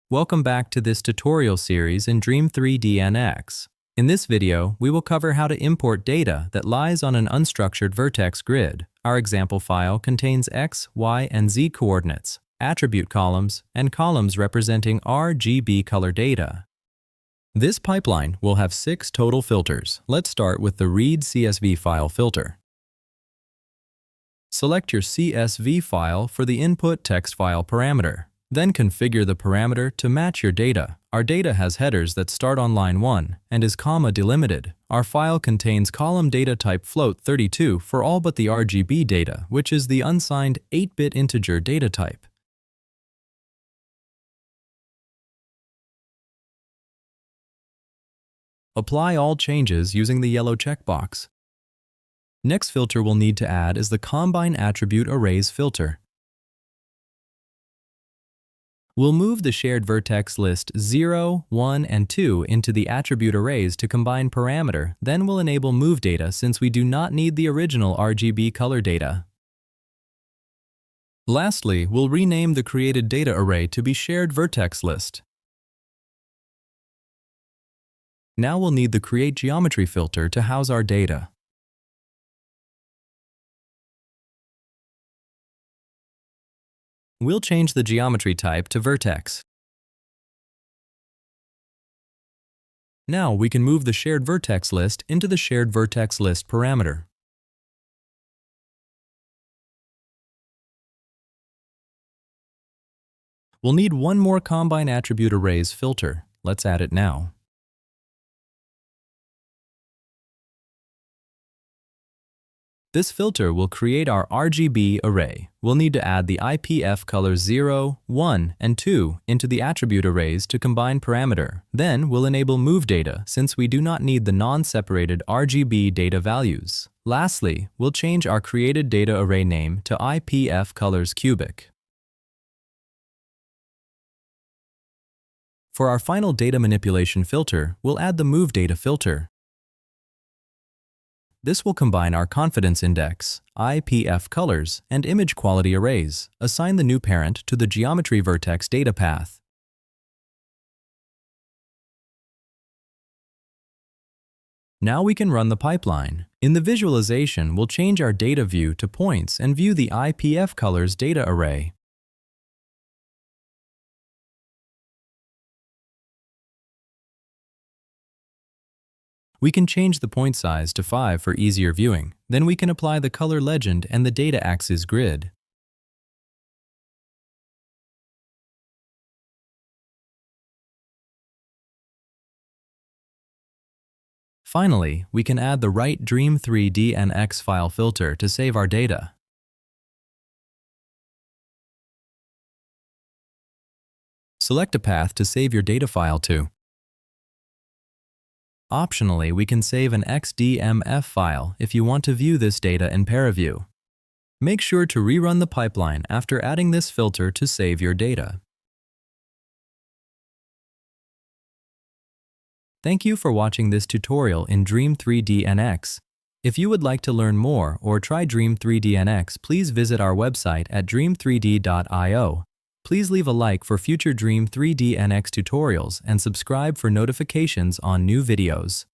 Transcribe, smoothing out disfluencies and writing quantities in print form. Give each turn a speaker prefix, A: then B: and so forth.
A: Welcome back to this tutorial series in DREAM3D-NX. In this video, we will cover how to import data that lies on an unstructured vertex grid. Our example file contains X, Y, and Z coordinates, attribute columns, and columns representing RGB color data. This pipeline will have 6 total filters. Let's start with the Read CSV file filter. Select your CSV file for the input text file parameter. Then configure the parameter to match your data. Our data has headers that start on line 1 and is comma delimited. Our file contains column data type float 32 for all but the RGB data, which is the unsigned 8-bit integer data type. Apply all changes using the yellow checkbox. Next filter we'll need to add is the Combine Attribute Arrays filter. We'll move the shared vertex list 0, 1, and 2 into the attribute arrays to combine parameter, then we'll enable move data since we do not need the original RGB color data. Lastly, we'll rename the created data array to be shared vertex list. Now we'll need the Create Geometry filter to house our data. We'll change the geometry type to vertex. Now we can move the shared vertex list into the shared vertex list parameter. We'll need one more Combine Attribute Arrays filter. Let's add it now. This filter will create our RGB array. We'll need to add the IPF colors 0, 1, and 2 into the attribute arrays to combine parameter. Then we'll enable move data since we do not need the non-separated RGB data values. Lastly, we'll change our created data array name to IPF colors cubic. For our final data manipulation filter, we'll add the move data filter. This will combine our confidence index, IPF colors, and image quality arrays. Assign the new parent to the geometry vertex data path. Now we can run the pipeline. In the visualization, we'll change our data view to points and view the IPF colors data array. We can change the point size to 5 for easier viewing. Then we can apply the color legend and the data axis grid. Finally, we can add the right DREAM3D-NX file filter to save our data. Select a path to save your data file to. Optionally, we can save an XDMF file if you want to view this data in ParaView. Make sure to rerun the pipeline after adding this filter to save your data. Thank you for watching this tutorial in DREAM3D-NX. If you would like to learn more or try DREAM3D-NX, please visit our website at dream3d.io. Please leave a like for future DREAM3D-NX tutorials and subscribe for notifications on new videos.